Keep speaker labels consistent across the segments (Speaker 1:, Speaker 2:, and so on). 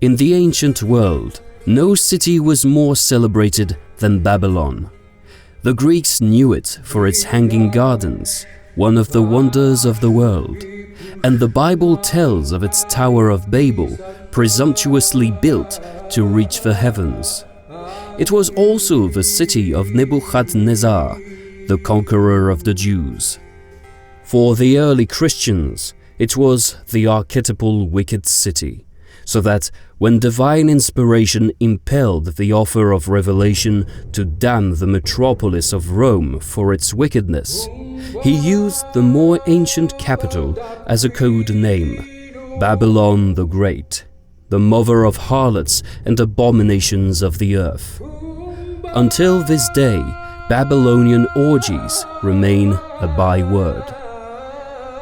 Speaker 1: In the ancient world, no city was more celebrated than Babylon. The Greeks knew it for its hanging gardens, one of the wonders of the world, and the Bible tells of its Tower of Babel, presumptuously built to reach the heavens. It was also the city of Nebuchadnezzar, the conqueror of the Jews. For the early Christians, it was the archetypal wicked city, so that when divine inspiration impelled the author of Revelation to damn the metropolis of Rome for its wickedness, he used the more ancient capital as a code name, Babylon the Great, the mother of harlots and abominations of the earth. Until this day, Babylonian orgies remain a byword.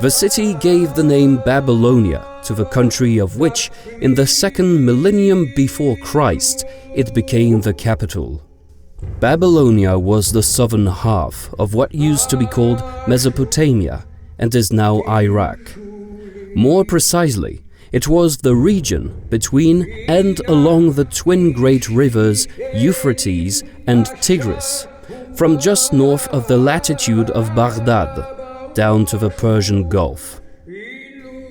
Speaker 1: The city gave the name Babylonia to the country of which, in the 2nd millennium before Christ, it became the capital. Babylonia was the southern half of what used to be called Mesopotamia and is now Iraq. More precisely, it was the region between and along the twin great rivers Euphrates and Tigris, from just north of the latitude of Baghdad down to the Persian Gulf.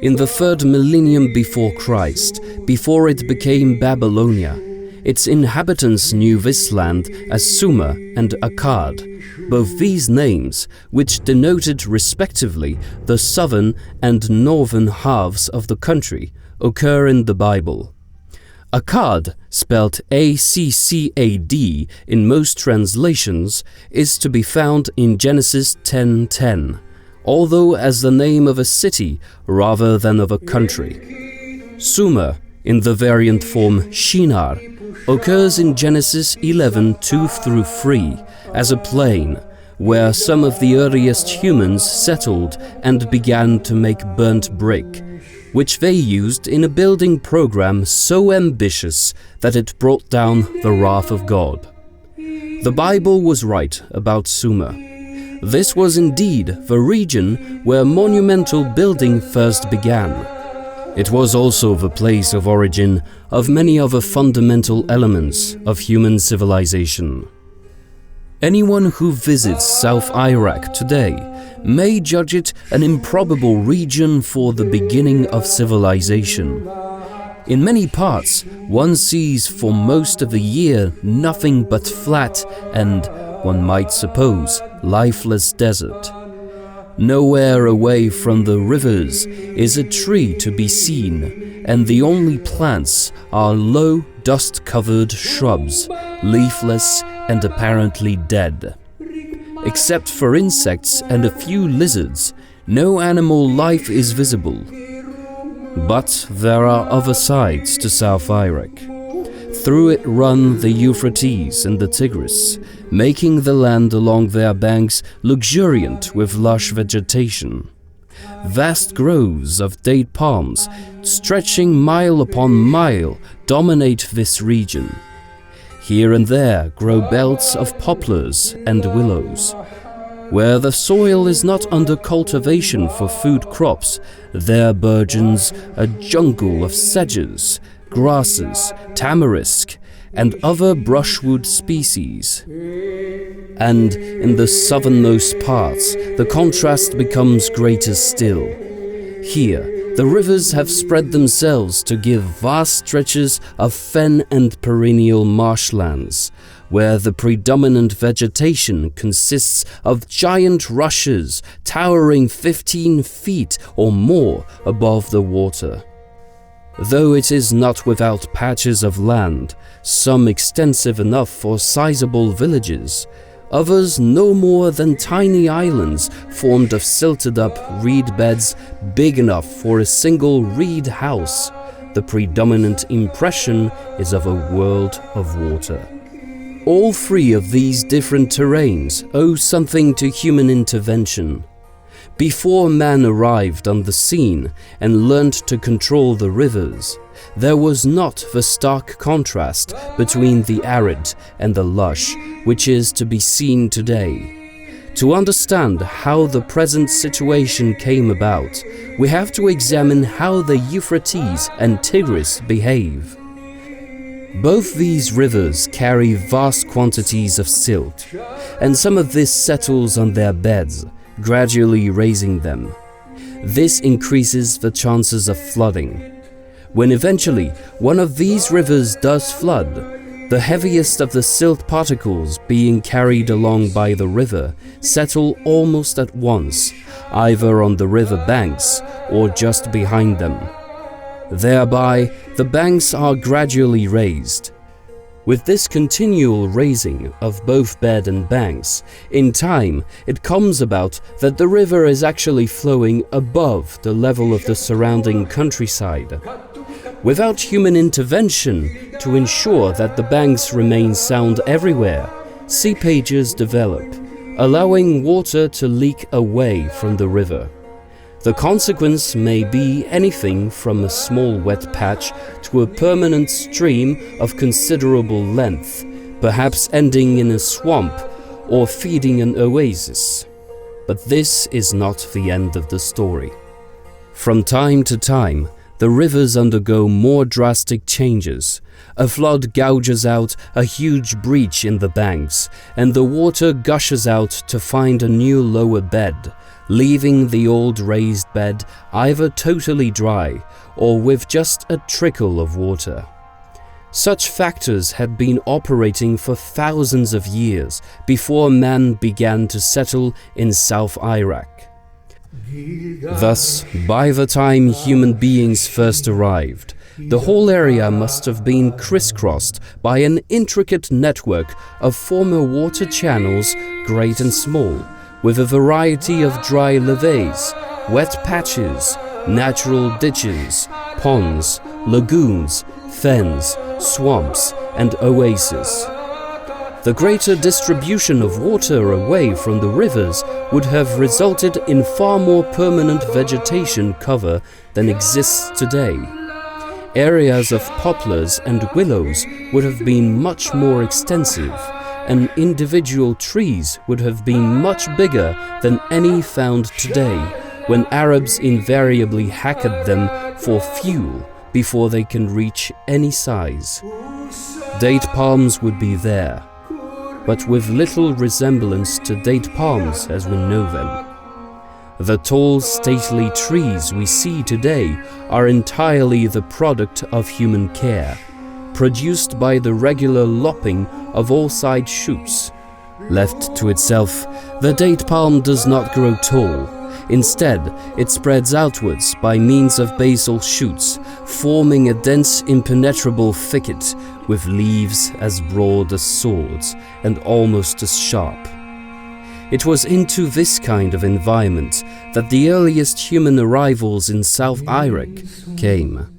Speaker 1: In the 3rd millennium before Christ, before it became Babylonia, its inhabitants knew this land as Sumer and Akkad, both these names, which denoted respectively the southern and northern halves of the country, occur in the Bible. Akkad, spelled A-C-C-A-D in most translations, is to be found in Genesis 10:10, although as the name of a city rather than of a country. Sumer, in the variant form Shinar, occurs in Genesis 11:2-3 as a plain where some of the earliest humans settled and began to make burnt brick, which they used in a building program so ambitious that it brought down the wrath of God. The Bible was right about Sumer. This was indeed the region where monumental building first began. It was also the place of origin of many other fundamental elements of human civilization. Anyone who visits South Iraq today may judge it an improbable region for the beginning of civilization. In many parts, one sees for most of the year nothing but flat and, one might suppose, lifeless desert. Nowhere away from the rivers is a tree to be seen, and the only plants are low, dust-covered shrubs, leafless and apparently dead. Except for insects and a few lizards, no animal life is visible. But there are other sides to South Iraq. Through it run the Euphrates and the Tigris, making the land along their banks luxuriant with lush vegetation. Vast groves of date palms, stretching mile upon mile, dominate this region. Here and there grow belts of poplars and willows. Where the soil is not under cultivation for food crops, there burgeons a jungle of sedges, grasses, tamarisk, and other brushwood species. And in the southernmost parts, the contrast becomes greater still. Here, the rivers have spread themselves to give vast stretches of fen and perennial marshlands, where the predominant vegetation consists of giant rushes towering 15 feet or more above the water. Though it is not without patches of land, some extensive enough for sizable villages, others no more than tiny islands formed of silted-up reed beds big enough for a single reed house, the predominant impression is of a world of water. All three of these different terrains owe something to human intervention. Before man arrived on the scene and learnt to control the rivers, there was not the stark contrast between the arid and the lush which is to be seen today. To understand how the present situation came about, we have to examine how the Euphrates and Tigris behave. Both these rivers carry vast quantities of silt, and some of this settles on their beds, gradually raising them. This increases the chances of flooding. When eventually one of these rivers does flood, the heaviest of the silt particles being carried along by the river settle almost at once, either on the river banks or just behind them. Thereby, the banks are gradually raised. With this continual raising of both bed and banks, in time it comes about that the river is actually flowing above the level of the surrounding countryside. Without human intervention to ensure that the banks remain sound everywhere, seepages develop, allowing water to leak away from the river. The consequence may be anything from a small wet patch to a permanent stream of considerable length, perhaps ending in a swamp or feeding an oasis. But this is not the end of the story. From time to time, the rivers undergo more drastic changes. A flood gouges out a huge breach in the banks, and the water gushes out to find a new lower bed, leaving the old raised bed either totally dry or with just a trickle of water. Such factors had been operating for thousands of years before man began to settle in South Iraq. Thus, by the time human beings first arrived, the whole area must have been crisscrossed by an intricate network of former water channels, great and small, with a variety of dry levées, wet patches, natural ditches, ponds, lagoons, fens, swamps, and oases. The greater distribution of water away from the rivers would have resulted in far more permanent vegetation cover than exists today. Areas of poplars and willows would have been much more extensive, and individual trees would have been much bigger than any found today, when Arabs invariably hacked them for fuel before they can reach any size. Date palms would be there, but with little resemblance to date palms as we know them. The tall, stately trees we see today are entirely the product of human care, produced by the regular lopping of all side shoots. Left to itself, the date palm does not grow tall. Instead, it spreads outwards by means of basal shoots, forming a dense, impenetrable thicket with leaves as broad as swords and almost as sharp. It was into this kind of environment that the earliest human arrivals in South Iraq came.